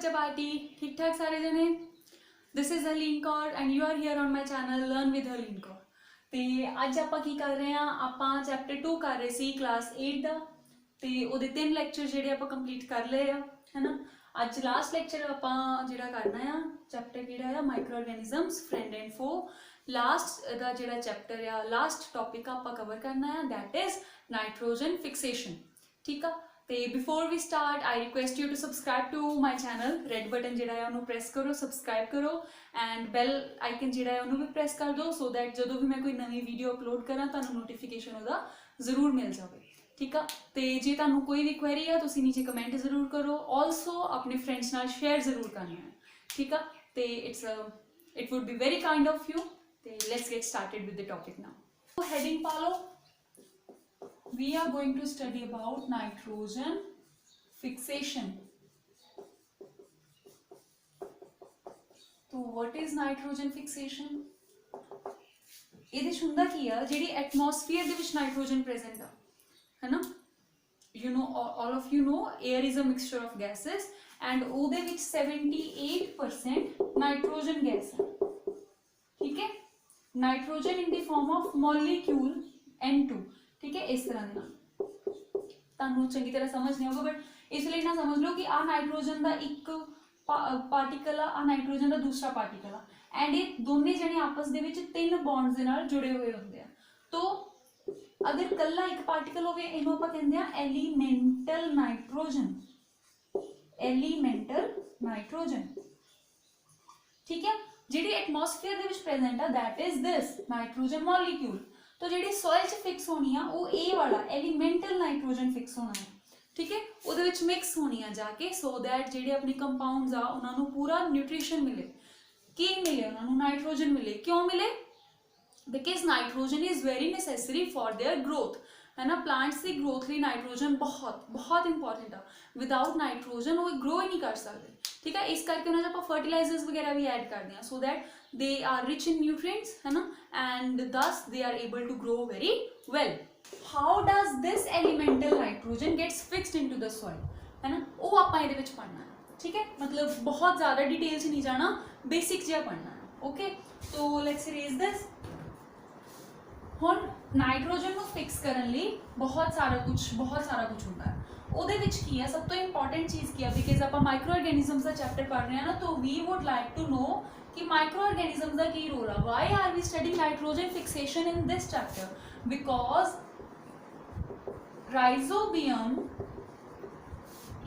बच्चा पार्टी ठीक ठाक सारे जने। This is Harleen Kaur and you are here on my channel learn with Harleen Kaur. तो अज आप की कर रहे हैं, आप चैप्टर 2 कर रहे सी क्लास 8 का। तो वो 3 लैक्चर जोड़े आप कंप्लीट कर ले है ना। अज लास्ट लैक्चर आप जो करना है चैप्टर कि micro organisms friend and foe. Last का जो चैप्टर या लास्ट टॉपिक आप कवर करना है दैट इज नाइट्रोजन फिक्सेशन। ठीक है, तो before we start I request you to subscribe to my channel. Red button जो है उन्होंने प्रेस करो, सबसक्राइब करो एंड बैल आइकन जो है उन्होंने भी प्रेस कर दो सो दैट जो भी मैं कोई नवी वीडियो अपलोड करा तो नोटिफिकेशन वह जरूर मिल जाए। ठीक है, तो जे तुहानू कोई भी क्वेरी है तो नीचे कमेंट जरूर करो। ऑलसो अपने फ्रेंड्स नाल शेयर जरूर करनी है। ठीक है, तो it would be very kind of you. तो let's get started with the topic now. Heading पा लो, we are going to study about nitrogen fixation. तो what is nitrogen fixation? ਇਹਦੇ ਹੁੰਦਾ ਕੀ ਆ, ਜਿਹੜੀ ਐਟਮੋਸਫੀਅਰ ਦੇ ਵਿੱਚ ਨਾਈਟ੍ਰੋਜਨ ਪ੍ਰੈਜ਼ੈਂਟ ਆ, ਹੈ ਨਾ। you know, all of you know air is a mixture of gases and ਉਹਦੇ ਵਿੱਚ 78% ਨਾਈਟ੍ਰੋਜਨ ਗੈਸ ਹੈ। ਠੀਕ ਹੈ, nitrogen in the form of molecule N2। ठीक है, इस तरह तुहानू चंगी तरह समझ नहीं होगा बट इसलिए ना समझ लो कि आ नाइट्रोजन का एक पार्टिकल आ नाइट्रोजन का दूसरा पार्टिकल आ एंड ये दोनों जने आपस दे विच 3 बॉन्ड्स दे नाल जुड़े हुए होंदे आ। तो अगर कल्ला एक पार्टिकल होवे इहनू आपां कहंदे आ एलीमेंटल नाइट्रोजन। एलीमेंटल नाइट्रोजन, ठीक है, जिहड़ी एटमोसफेयर दे विच प्रेजेंट आ that is this nitrogen molecule. तो जी सॉइल च फिक्स होनी है वो ए वाला एलीमेंटल नाइट्रोजन फिक्स होना है। ठीक है, वो मिक्स होनी है जाके सो दैट जेडे अपने कंपाउंड्स आ उन्होंने पूरा न्यूट्रिशन मिले। की मिले उन्होंने? नाइट्रोजन मिले। क्यों मिले? Because nitrogen is very necessary for their growth, है ना। प्लांट्स की ग्रोथ लिए नाइट्रोजन बहुत बहुत इंपॉर्टेंट है। विदाउट नाइट्रोजन वो ग्रो ही नहीं कर सकते। ठीक है, इस करके उन्होंने आप फर्टिलाइजर्स वगैरह भी ऐड कर दिया so that they are rich in nutrients, है ना, and thus they are able to grow very well. How does this elemental nitrogen gets fixed into the soil, है ना, वो आप ये पढ़ना है। ठीक है, मतलब बहुत ज़्यादा डिटेल से नहीं जाना, बेसिक जिहा पढ़ना है। ओके, तो लेट्स रेज दिस। हुण नाइट्रोजन को फिक्स करने लिए बहुत सारा कुछ होता है। ਉਹਦੇ ਵਿੱਚ ਕੀ ਹੈ ਸਭ ਤੋਂ ਇੰਪੋਰਟੈਂਟ ਚੀਜ਼ ਕੀ ਹੈ, ਬਿਕਾਜ਼ ਆਪਾਂ ਮਾਈਕਰੋ ਆਰਗੈਨਿਜ਼ਮਸ ਦਾ ਚੈਪਟਰ ਪੜ੍ਹ ਰਹੇ ਹਾਂ ਨਾ, ਤਾਂ we would like to know ਕਿ ਮਾਈਕਰੋ ਆਰਗੈਨਿਜ਼ਮਸ ਦਾ ਕੀ ਰੋਲ ਆ। Why are we studying nitrogen fixation in this chapter? Because rhizobium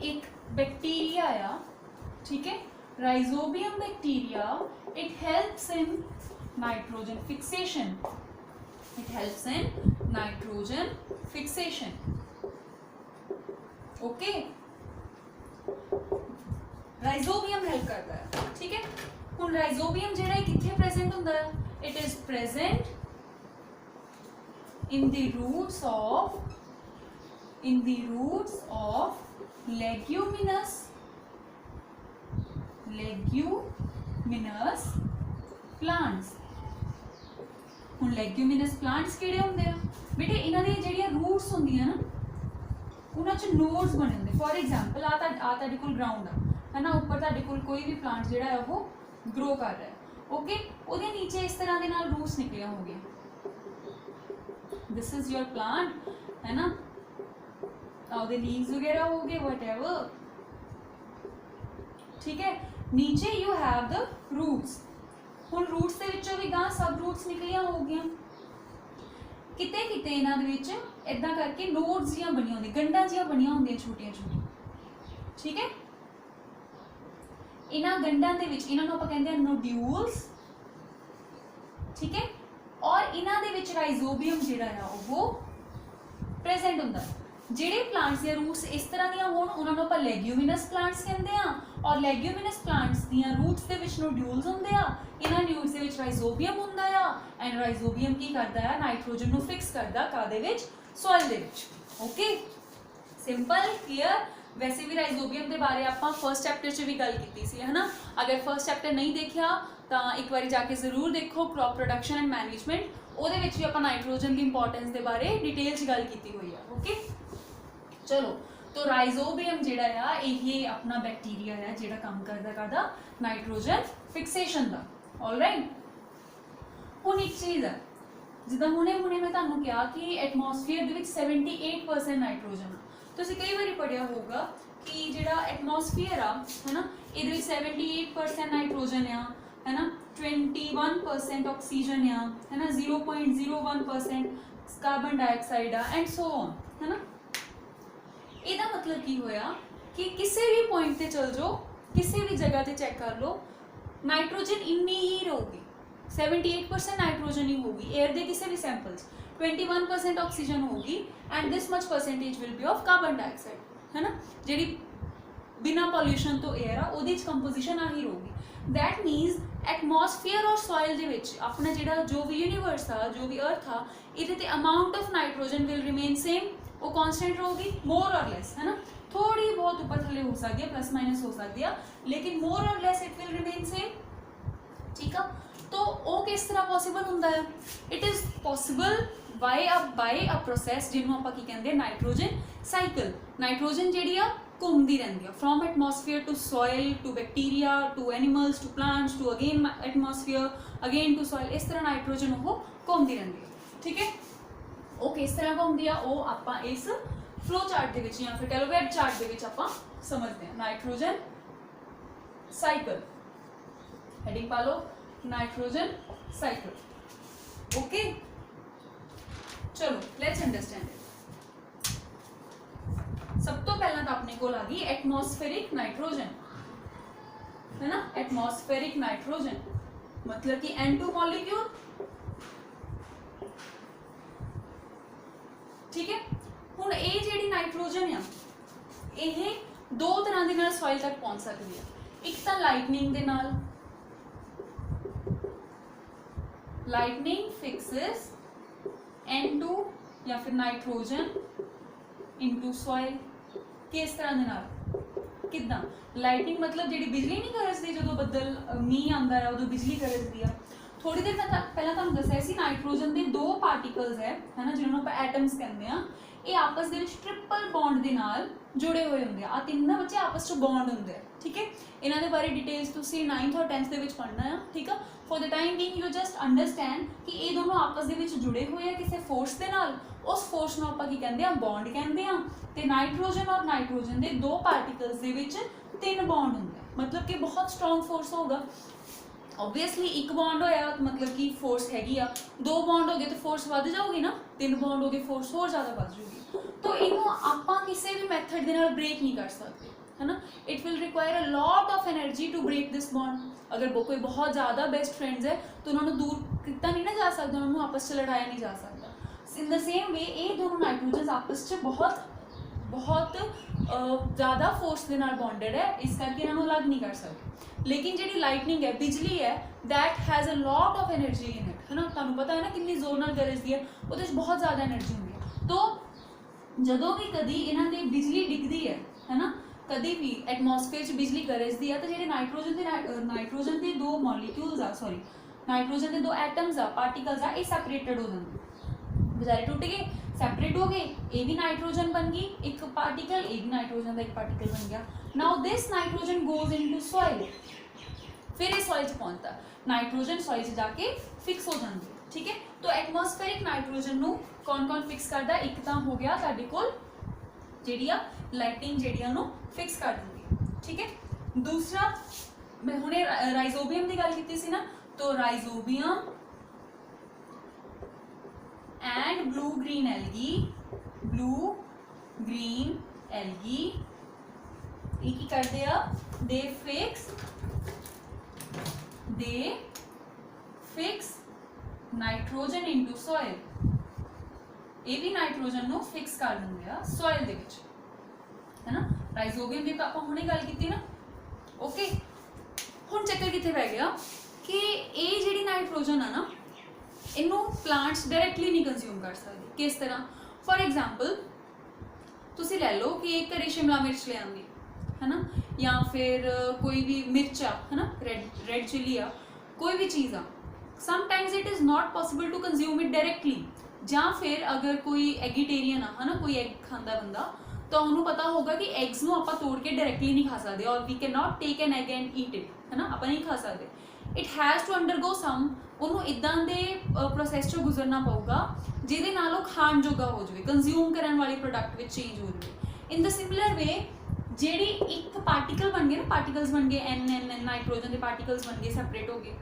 एक बैक्टीरिया आ। ठीक है, rhizobium bacteria it helps in nitrogen fixation. It helps in nitrogen fixation. Okay, rhizobium help करता है। ठीक है, हुण राइजोबियम जो है कितने प्रेजेंट होता है? It is present in the roots of leguminous plants। हुण leguminous plants किहड़े हुंदे आ बेटे? इन्हां दी जिहड़ियां रूट्स हुंदियां ना उन्हां च नोड्स बने हुंदे। फॉर एग्जांपल आ तुहाडे कोल ग्राउंड है ना, उपर तुहाडे कोल कोई भी प्लांट जिहड़ा है वो ग्रो कर रहा है। ओके, उहदे नीचे इस तरह दे नाल रूट्स निकले होंगे। दिस इज योर प्लांट, है ना, उहदे लीव्स वगैरह हो गए व्हाटएवर। ठीक है, नीचे यू हैव द रूट्स। हुण रूट्स दे विचों भी गां सब रूट्स निकलियां हो गई। किते किते इन्हां दे विच इदां करके नोड्स जिहां बनियां होंदियां, गंढां जिहां बनियां होंदियां छोटियां छोटियां। ठीक है, इन्हां गंढां दे विच इन्हां नूं आपां कहंदे आ नोड्यूल्स। ठीक है, और इन्हां दे विच राइजोबियम जिहड़ा आ वो प्रेजेंट हुंदा है। ਜਿਹੜੇ प्लांट्स ਦੀਆਂ रूट्स इस तरह ਦੀਆਂ ਹੋਣ ਉਹਨਾਂ ਨੂੰ ਆਪਾਂ ਲੈਗਿਊमिनस प्लांट्स ਕਹਿੰਦੇ ਆ, ਔਰ ਲੈਗਿਊमिनस प्लांट्स ਦੀਆਂ रूट्स ਦੇ ਵਿੱਚ ਨੋਡਿਊਲਸ ਹੁੰਦੇ ਆ। ਇਹਨਾਂ ਨਿਊਜ਼ ਦੇ ਵਿੱਚ ਰਾਈਜ਼ੋਬੀਅਮ ਹੁੰਦਾ ਆ ਐਂਡ ਰਾਈਜ਼ੋਬੀਅਮ ਕੀ ਕਰਦਾ ਹੈ? ਨਾਈਟ੍ਰੋਜਨ ਨੂੰ ਫਿਕਸ ਕਰਦਾ ਕਾਦੇ ਵਿੱਚ? ਸੋਇਲ ਦੇ ਵਿੱਚ। Okay, simple clear. ਵੈਸੇ ਵੀ ਰਾਈਜ਼ੋਬੀਅਮ ਦੇ ਬਾਰੇ ਆਪਾਂ ਫਸਟ ਚੈਪਟਰ 'ਚ ਵੀ ਗੱਲ ਕੀਤੀ ਸੀ, ਹੈ ਨਾ। ਅਗਰ ਫਸਟ ਚੈਪਟਰ ਨਹੀਂ ਦੇਖਿਆ ਤਾਂ ਇੱਕ ਵਾਰੀ ਜਾ ਕੇ ਜ਼ਰੂਰ ਦੇਖੋ, ਕ੍ਰੌਪ ਪ੍ਰੋਡਕਸ਼ਨ ਐਂਡ ਮੈਨੇਜਮੈਂਟ। ਉਹਦੇ ਵਿੱਚ ਵੀ ਆਪਾਂ ਨਾਈਟ੍ਰੋਜਨ ਦੀ ਇੰਪੋਰਟੈਂਸ ਦੇ ਬਾਰੇ डिटेल 'ਚ ਗੱਲ ਕੀਤੀ ਹੋਈ ਆ। ਓਕੇ, चलो तो राइजोबियम जिहड़ा आ ये अपना बैक्टीरिया है जिहड़ा काम करदा नाइट्रोजन फिक्सेशन दा। ऑलराइट, हुण एक चीज़ है जिद्दां हुणे मैं तुहानूं कहा कि एटमोसफेयर दे विच 78% नाइट्रोजन आ। तुसीं कई बारी पढ़िया होगा कि जिहड़ा एटमोसफेयर आ है ना इहदे विच 78% नाइट्रोजन आ है ना, 21% ऑक्सीजन आ है ना, 0.01% कार्बन डाइऑक्साइड आ एंड सो ऑन है ना। ਇਹਦਾ मतलब की होया कि किसी भी पॉइंट ते चल जाओ, किसी भी जगह ते चेक कर लो, नाइट्रोजन इन्नी ही रहूगी, 78% नाइट्रोजन ही होगी एयर दे किसी भी सैंपल्स, 21% ऑक्सीजन होगी and this much percentage will be of carbon dioxide है ना, जी बिना पॉल्यूशन तो एयर आ ਉਹਦੀ कंपोजिशन आही रहूगी। दैट मीनस एटमोसफेयर और सॉइल ਦੇ ਵਿੱਚ अपना ਜਿਹੜਾ जो भी यूनीवर्स था, जो भी अर्थ था, ਇਹਦੇ ਤੇ amount of nitrogen will remain same, वो कॉन्स्टेंट होगी मोर और लेस है ना, थोड़ी बहुत ऊपर थले हो सकती है, प्लस माइनस हो सकती है, लेकिन मोर और less it will remain same. ठीक है, तो वो किस तरह पॉसिबल होंदा है? It is possible by a process जिन्होंने आपां की कहंदे नाइट्रोजन साइकिल। नाइट्रोजन जिहड़ी आ घूमती रहती है from atmosphere to soil to bacteria to animals to plants to again atmosphere again to soil, इस तरह नाइट्रोजन वो घूमती रहती है। ठीक है, वो किस तरह घूमती है वो आपां इस फ्लो चार्ट दे विच या फिर कह लो वेब चार्ट दे विच आपां समझते हैं। नाइट्रोजन साइकिल हेडिंग पा लो, नाइट्रोजन साइकिल। ओके, चलो लेट्स अंडरस्टैंड इट। सब तो पहला तो अपने को आ गई एटमॉस्फेरिक नाइट्रोजन है ना, एटमॉस्फेरिक नाइट्रोजन मतलब कि N2 मॉलिक्यूल। ठीक है, हुण ये जिहड़ी नाइट्रोजन आ ये दो तरह दे नाल सॉइल तक पहुंच सकती है, एक तो लाइटनिंग दे नाल, लाइटनिंग फिक्सेस N2 या फिर नाइट्रोजन इनटू सॉइल। किस तरह दे नाल किदां? लाइटनिंग मतलब जिहड़ी बिजली नहीं गरजदी जो बदल मीह आंदा है उदों बिजली गरजदी है। थोड़ी देर पहला तुहानूं दस्सिया सी नाइट्रोजन के दो पार्टिकल्स है ना जिन्होंने आपां एटम्स कहते हैं, ये आपस दे विच ट्रिपल बॉन्ड के नाल जुड़े हुए होंगे। आ तीनों बच्चे आपस च बॉन्ड होंगे। ठीक है, इन्हां दे बारे डिटेल्स तुसीं 9th और 10th दे विच पढ़ना है। ठीक है, for the time being you just understand कि ये दोनों आपस दे विच जुड़े हुए हैं किसी फोर्स के नाल, उस फोर्स नूं आपां की कहंदे आ बॉन्ड कहंदे आ। ते नाइट्रोजन और नाइट्रोजन के दो पार्टिकल्स दे विच 3 बॉन्ड होंगे, मतलब कि बहुत स्ट्रॉन्ग फोर्स होगा। ऑब्वियसली एक बॉन्ड होया मतलब कि फोर्स हैगी आ, दो बॉन्ड हो गए तो फोर्स बढ़ जाऊगी ना, 3 बॉन्ड हो गए फोर्स होर ज़्यादा बढ़ जाऊगी। तो इनू आपां किसी भी मैथड दे नाल ब्रेक नहीं कर सकते है ना, it will require a lot of energy to break this bond. अगर कोई बहुत ज़्यादा बेस्ट फ्रेंड्स है तो उन्होंने दूर कितना नहीं ना जा सकता, उन्होंने आपस से लड़ाया नहीं जा सकता। इन द सेम वे ये दोनों नाइट्रोजन आपस से बहुत बहुत ज़्यादा फोर्स के नाल बॉन्डेड है, इस करके इन्होंने अलग नहीं कर सकते। लेकिन जी लाइटनिंग है, बिजली है, that has a lot of energy in it है ना, तुहानूं पता है ना कितनी जोर नाल गरजदी है, उहदे च बहुत ज़्यादा एनर्जी होंदी है। तो जदों भी कभी इन्हां दे बिजली डिगदी है ना, कभी भी एटमोसफेयर च बिजली गरजदी है तो जिहड़े नाइट्रोजन के दो मॉलिक्यूल्स आ, सॉरी नाइट्रोजन के दो एटम्स आ, पार्टिकल्स आ, ये सैपरेटेड हो जाते, बेचारे टुट गए, सैपरेट हो गए, ये भी नाइट्रोजन बन गई एक पार्टिकल, ये भी नाइट्रोजन का एक पार्टिकल बन गया। Now this nitrogen goes into soil, फिर ये सॉइल पहुंचता, नाइट्रोजन सॉइल से जाके फिक्स हो जाती है। ठीक है, तो एटमोसफेरिक नाइट्रोजन नू कौन कौन फिक्स करता? एक तो हो गया साडे कोल जिहड़ी आ लाइटिंग जिहड़ी आ फिक्स कर दूंगी। ठीक है, दूसरा मैं हुणे राइजोबियम की गल की सी ना, तो rhizobium and blue green algae, blue green algae ये की करते आ, they fix nitrogen into soil, ये भी नाइट्रोजन नो फिक्स कर देंगे आ सॉइल दे विच है ना। राइजोबियम की तो आप हुणे गल की ना। ओके, हुण चक्कर कित्थे पै गया कि ये जिहड़ी नाइट्रोजन है ना इनू प्लांट्स डायरैक्टली नहीं कंज्यूम कर सकते। किस तरह? फॉर एग्जाम्पल तुसी लै लो कि एक घरे शिमला मिर्च ले आंदी है ना, या फिर कोई भी मिर्च आ है ना, रेड चिली आ, कोई भी चीज़ आ, sometimes it is not possible to consume it directly. या फिर अगर कोई एगिटेरियन है ना, कोई एग खाता बंदा, ਤਾਂ ਉਹਨੂੰ ਪਤਾ ਹੋਊਗਾ ਕਿ ਐਗਸ ਨੂੰ ਆਪਾਂ ਤੋੜ ਕੇ ਡਾਇਰੈਕਟਲੀ ਨਹੀਂ ਖਾ ਸਕਦੇ, ਔਰ we can not take an egg and eat it, ਹੈ ਨਾ, ਆਪਾਂ ਨਹੀਂ ਖਾ ਸਕਦੇ। It has to undergo some, ਉਹਨੂੰ ਇਦਾਂ ਦੇ ਪ੍ਰੋਸੈਸ 'ਚੋਂ ਗੁਜ਼ਰਨਾ ਪਊਗਾ ਜਿਹਦੇ ਨਾਲ ਉਹ ਖਾਣ ਜੋਗਾ ਹੋ ਜਾਵੇ, ਕੰਜ਼ਿਊਮ ਕਰਨ ਵਾਲੇ ਪ੍ਰੋਡਕਟ ਵਿੱਚ ਚੇਂਜ ਹੋ ਜਾਵੇ। ਇਨ ਦ ਸਿਮਿਲਰ ਵੇ ਜਿਹੜੀ ਇੱਕ ਪਾਰਟੀਕਲ ਬਣ ਗਏ ਨਾ, ਪਾਰਟੀਕਲਸ ਬਣ ਗਏ ਐਨ ਨਾਈਟ੍ਰੋਜਨ ਦੇ ਪਾਰਟੀਕਲਸ ਬਣ ਗਏ, ਸੈਪਰੇਟ ਹੋ ਗਏ,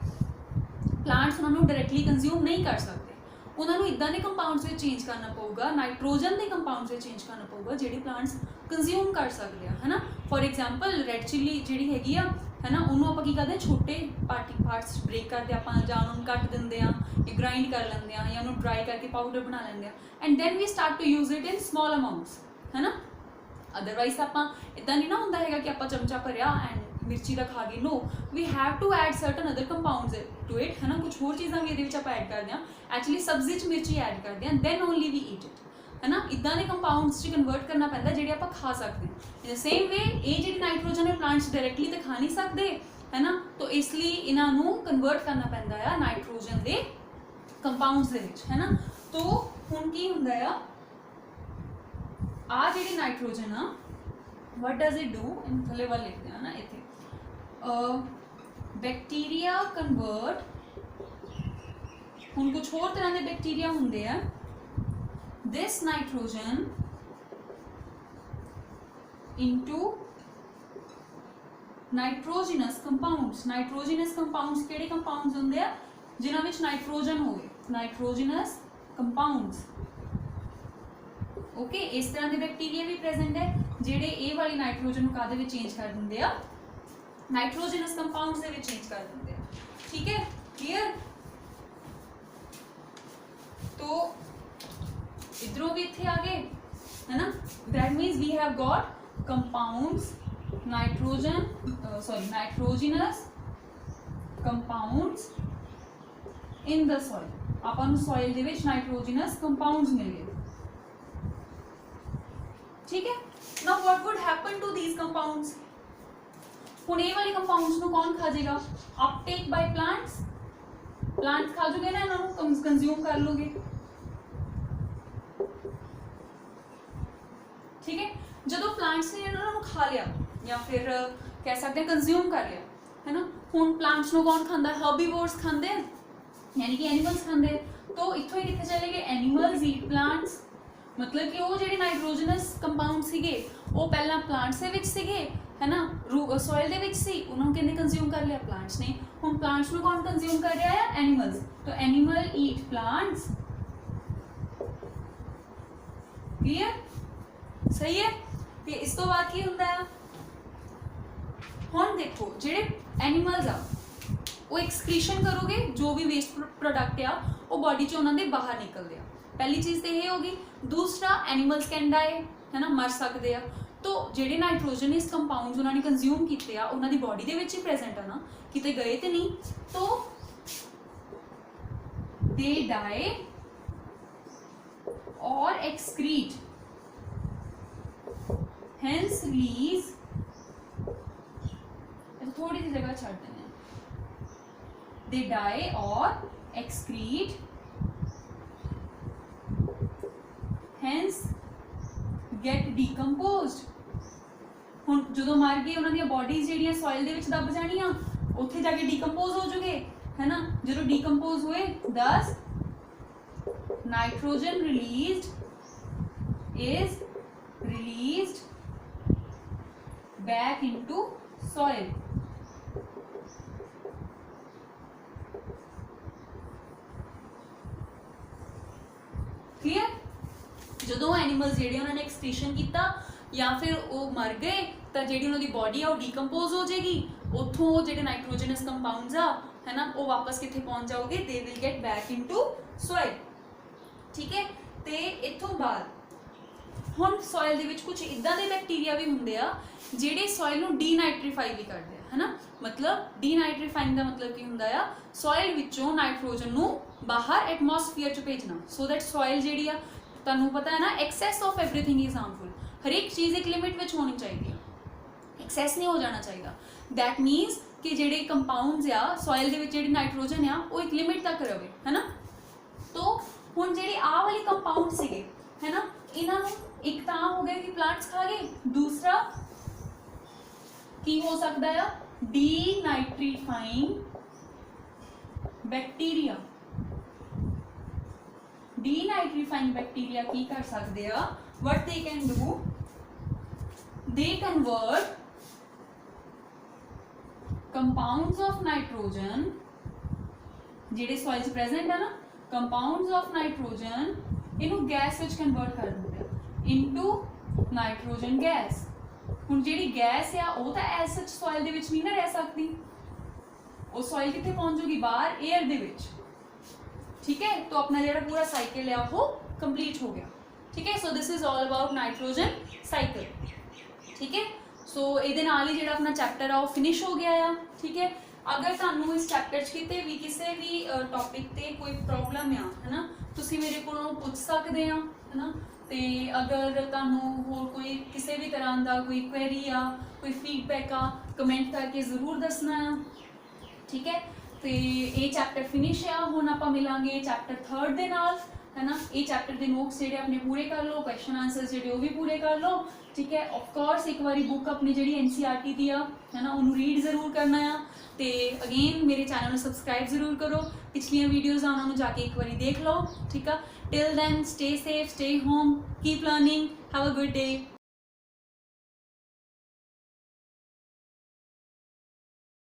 ਪਲਾਂਟਸ ਉਹਨਾਂ ਨੂੰ ਡਾਇਰੈਕਟਲੀ ਕੰਜ਼ਿਊਮ ਨਹੀਂ ਕਰ ਸਕਦੇ, ਉਹਨਾਂ ਨੂੰ ਇਦਾਂ ਦੇ ਕੰਪਾਊਂਡਸ ਵਿੱਚ ਚੇਂਜ ਕਰਨਾ ਪਊਗਾ, ਨਾਈਟ੍ਰੋਜਨ ਦੇ ਕੰਪਾਊਂਡਸ ਵਿੱਚ ਚੇਂਜ ਕਰਨਾ ਪਊਗਾ ਜਿਹੜੇ ਪਲਾਂਟਸ ਕੰਜ਼ਿਊਮ ਕਰ ਸਕਦੇ ਆ, ਹੈ ਨਾ। ਫੋਰ ਐਗਜ਼ਾਮਪਲ ਰੈੱਡ ਚਿੱਲੀ ਜਿਹੜੀ ਹੈਗੀ ਆ, ਹੈ ਨਾ, ਉਹਨੂੰ ਆਪਾਂ ਕੀ ਕਰਦੇ ਹਾਂ, ਛੋਟੇ ਪਾਰਟਸ ਬ੍ਰੇਕ ਕਰਦੇ ਆਪਾਂ, ਜਾਂ ਉਹਨੂੰ ਕੱਟ ਦਿੰਦੇ ਆ, ਜਾਂ ਗ੍ਰਾਈਂਡ ਕਰ ਲੈਂਦੇ ਆ, ਜਾਂ ਉਹਨੂੰ ਡਰਾਈ ਕਰਕੇ ਪਾਊਡਰ ਬਣਾ ਲੈਂਦੇ ਆ, and then we start to use it in small amounts, ਹੈ ਨਾ। ਅਦਰਵਾਈਜ਼ ਆਪਾਂ ਇੱਦਾਂ ਨਹੀਂ ਨਾ ਹੁੰਦਾ ਹੈਗਾ ਕਿ ਆਪਾਂ ਚਮਚਾ ਭਰਿਆ ਐਂਡ ਮਿਰਚੀ ਦਾ ਖਾ ਗਏ, no, we have to add certain other compounds to it, ਹੈ ਨਾ। ਕੁਛ ਹੋਰ ਚੀਜ਼ਾਂ ਵੀ ਇਹਦੇ ਵਿੱਚ ਆਪਾਂ ਐਡ ਕਰਦੇ ਹਾਂ, ਐਕਚੁਅਲੀ ਸਬਜ਼ੀ 'ਚ ਮਿਰਚੀ ਐਡ ਕਰਦੇ ਹਾਂ, then only we eat it, ਹੈ ਨਾ। ਇੱਦਾਂ ਦੇ ਕੰਪਾਊਂਡਸ 'ਚ ਕਨਵਰਟ ਕਰਨਾ ਪੈਂਦਾ ਜਿਹੜੇ ਆਪਾਂ ਖਾ ਸਕਦੇ ਹਾਂ। ਇਨ ਦ ਸੇਮ ਵੇ ਇਹ ਜਿਹੜੀ ਨਾਈਟ੍ਰੋਜਨ ਹੈ ਪਲਾਂਟਸ ਡਾਇਰੈਕਟਲੀ ਤਾਂ ਖਾ ਨਹੀਂ ਸਕਦੇ, ਹੈ ਨਾ, ਤਾਂ ਇਸ ਲਈ ਇਹਨਾਂ ਨੂੰ ਕਨਵਰਟ ਕਰਨਾ ਪੈਂਦਾ ਆ ਨਾਈਟ੍ਰੋਜਨ ਦੇ ਕੰਪਾਊਂਡਸ ਦੇ ਵਿੱਚ, ਹੈ ਨਾ। ਤਾਂ ਹੁਣ ਕੀ ਹੁੰਦਾ ਆ ਜਿਹੜੀ ਨਾਈਟ੍ਰੋਜਨ ਆ, what does it do, in ਥੱਲੇ ਵੱਲ ਲਿਖਦੇ ਆ ਨਾ ਇੱਥੇ, ਬੈਕਟੀਰੀਆ ਕਨਵਰਟ, ਹੁਣ ਕੁਝ ਹੋਰ ਤਰ੍ਹਾਂ ਦੇ ਬੈਕਟੀਰੀਆ ਹੁੰਦੇ ਆ, this nitrogen into nitrogenous compounds। nitrogenous compounds ਕਿਹੜੇ compounds ਹੁੰਦੇ ਆ ਜਿਨ੍ਹਾਂ ਵਿੱਚ ਨਾਈਟ੍ਰੋਜਨ ਹੋਵੇ, nitrogenous compounds, ਓਕੇ। ਇਸ ਤਰ੍ਹਾਂ ਦੇ ਬੈਕਟੀਰੀਆ ਵੀ ਪ੍ਰੈਜ਼ੈਂਟ ਹੈ ਜਿਹੜੇ ਇਹ ਵਾਲੀ ਨਾਈਟ੍ਰੋਜਨ ਨੂੰ ਕਾਹਦੇ ਵਿੱਚ ਚੇਂਜ ਕਰ ਦਿੰਦੇ ਆ, ਨਾਈਟ੍ਰੋਜਨਸ ਕੰਪਾਊਂਡਸ ਦੇ ਵਿੱਚ ਚੇਂਜ ਕਰ ਦਿੰਦੇ ਆ, ਠੀਕ ਹੈ, ਕਲੀਅਰ। तो इधरों भी इतने आ गए, है ना। That means we have got compounds, nitrogenous compounds in the soil. अपन सॉइल दे विच नाइट्रोजनस कंपाउंड्स मिल गए, ठीक है। Now what would happen to these compounds, हुण ये वाले कंपाउंड्स को कौन खा जाएगा, अपटेक बाय प्लांट्स, प्लांट्स खा जोगे ना, इन्होंने कंज्यूम कर लोगे, ठीक है। जो प्लांट्स ने इन्होंने खा लिया या फिर कह सकते हैं कंज्यूम कर लिया, है ना। हुण प्लांट्स को कौन खाता, हर्बीवोर्स खाते हैं, यानी कि एनिमल्स खाते हैं। तो इत्थों ही कितने चले गए, एनिमल्स ईट प्लांट्स, मतलब कि वो जो नाइट्रोजनस कंपाउंड सीगे वो पहला प्लांट्स दे विच सीगे, है ना, सॉइल दे विच सी, उन्होंने किन्ने कंज्यूम कर लिया, प्लांट्स ने। हुण प्लांट्स को कौन कंज्यूम कर रहा है, एनिमल्स। तो एनिमल ईट प्लांट्स, क्लियर, सही है। ते इस तो बाद की हुंदा है, हुण देखो जेडे एनिमल्स आ वो एक्सक्रीशन करोगे, जो भी वेस्ट प्रोडक्ट आ वो बॉडी चों उन्हां दे बाहर निकलदे आ, पहली चीज़ तो ये होगी। दूसरा एनिमल्स कैन डाई, है ना, मर सकते हैं। तो जेडे नाइट्रोजनस कंपाउंड्स उन्होंने कंज्यूम किए आ उन्हां the body they which he present है ना, किते गए तो नहीं, तो दे डाई और एक्सक्रीट, hence release, थोड़ी सी जगह छाड़ देंगे, they die और excrete, hence get decomposed। हुण जो मर गए उन्होंने बॉडीज जिहड़ियां सॉइल दे विच दब जाणियां, उत्थे जाके डीकंपोज हो जाओगे, है ना। जो डीकंपोज हुए, दस nitrogen released is released back into soil। Clear. जो एनिमल्स जेडे उन्होंने एक्सक्रीशन किया या फिर वो मर गए तो जी उन्होंने बॉडी आ डीकंपोज हो जाएगी, उतों जो नाइट्रोजनस कंपाउंड्स आ, है ना, वो वापस कितने पहुंच जाओगे, they will get back into soil, ठीक है। तो इतों बाद हुण सॉइल दे विच कुछ इदां दे बैक्टीरिया भी हुंदे आ जिहड़े सॉइल नूं डीनाइट्रीफाई भी करदे आ, है ना। मतलब डीनाइट्रीफाइंग दा मतलब की हुंदा आ, सॉइल विचों नाइट्रोजन नूं बाहर एटमोसफीयर च भेजना, सो दैट सॉइल जिहड़ी आ, तुहानूं पता है ना, excess of everything is harmful. हर एक चीज़ एक लिमिट विच होनी चाहिए, एक्सैस नहीं हो जाना चाहिए। दैट मीनस कि जिहड़े कंपाउंड्स आ सॉइल दे विच जिहड़ी नाइट्रोजन आ वो एक लिमिट तक रहे, है ना। तो हुण जिहड़े आ वाले कंपाउंड सीगे, है ना, इन्हां नूं एक ਤਾਂ हो गया कि प्लांट्स खा गए, दूसरा की हो सकता है डीनाइट्रीफाइंग बैक्टीरिया। डीनाइट्रीफाइंग बैक्टीरिया की कर सकते हैं, what they can do, they convert compounds of nitrogen ਜਿਹੜੇ ਸੋਇਲ 'ਚ ਪ੍ਰੈਜ਼ੈਂਟ ਆ ਨਾ, ਕੰਪਾਊਂਡਸ ਆਫ ਨਾਈਟ੍ਰੋਜਨ ਇਹਨੂੰ ਗੈਸ ਵਿੱਚ ਕਨਵਰਟ ਕਰ ਦਿੰਦੇ ਆ ਇਨਟੂ ਨਾਈਟ੍ਰੋਜਨ ਗੈਸ। ਹੁਣ ਜਿਹੜੀ ਗੈਸ ਆ ਉਹ ਤਾਂ ਐਸ ਸੱਚ ਸੋਇਲ ਦੇ ਵਿੱਚ ਨਹੀਂ ਨਾ ਰਹਿ ਸਕਦੀ, ਉਹ ਸੋਇਲ ਕਿੱਥੇ ਪਹੁੰਚ ਜੂਗੀ, ਬਾਹਰ 에ਅਰ ਦੇ ਵਿੱਚ। ठीक है, तो अपना ਜਿਹੜਾ पूरा साइकिल है वो कंप्लीट हो गया। ठीक है, so this is all about nitrogen cycle. ठीक है, सो ਇਹਦੇ ਨਾਲ ਹੀ ਜਿਹੜਾ ਆਪਣਾ ਚੈप्टर ਆ ਉਹ ਫਿਨਿਸ਼ ਹੋ ਗਿਆ ਆ। ठीक है, अगर ਤੁਹਾਨੂੰ ਇਸ ਚੈप्टर 'ਚ ਕਿਤੇ ਵੀ ਕਿਸੇ ਵੀ ਟੌਪਿਕ ਤੇ ਕੋਈ ਪ੍ਰੋਬਲਮ ਆ ਹੈ ਨਾ, ਤੁਸੀਂ ਮੇਰੇ ਕੋਲੋਂ ਪੁੱਛ ਸਕਦੇ ਆ ਹੈ ਨਾ। ਤੇ ਅਗਰ ਤੁਹਾਨੂੰ ਹੋਰ ਕੋਈ ਕਿਸੇ ਵੀ ਤਰ੍ਹਾਂ ਦਾ ਕੋਈ ਕੁਐਰੀ ਆ, ਕੋਈ ਫੀਡਬੈਕ ਆ, ਕਮੈਂਟ ਕਰਕੇ ਜ਼ਰੂਰ ਦੱਸਣਾ ਆ। ठीक है, ਤੇ ਇਹ ਚੈप्टर ਫਿਨਿਸ਼ ਆ। ਹੁਣ ਆਪਾਂ ਮਿਲਾਂਗੇ ਚੈप्टर 3 ਦੇ ਨਾਲ है ना। ये चैप्टर के नोट्स ਜਿਹੜੇ अपने पूरे कर लो, क्वेश्चन आंसर्स ਜਿਹੜੇ ਉਹ ਵੀ पूरे कर लो। ठीक है, ऑफ कोर्स एक बारी बुक अपनी ਜਿਹੜੀ NCERT ਦੀ ਆ है ना ਉਹਨੂੰ ਰੀਡ ਜ਼ਰੂਰ ਕਰਨਾ ਆ। ਤੇ ਅਗੇਨ ਮੇਰੇ ਚੈਨਲ ਨੂੰ ਸਬਸਕ੍ਰਾਈਬ ਜ਼ਰੂਰ ਕਰੋ, ਪਿਛਲੀਆਂ ਵੀਡੀਓਜ਼ ਆ ਉਹਨਾਂ ਨੂੰ ਜਾ ਕੇ ਇੱਕ ਵਾਰੀ ਦੇਖ ਲਓ। ਠੀਕ ਆ, till then stay safe, stay home, keep learning, have a good day.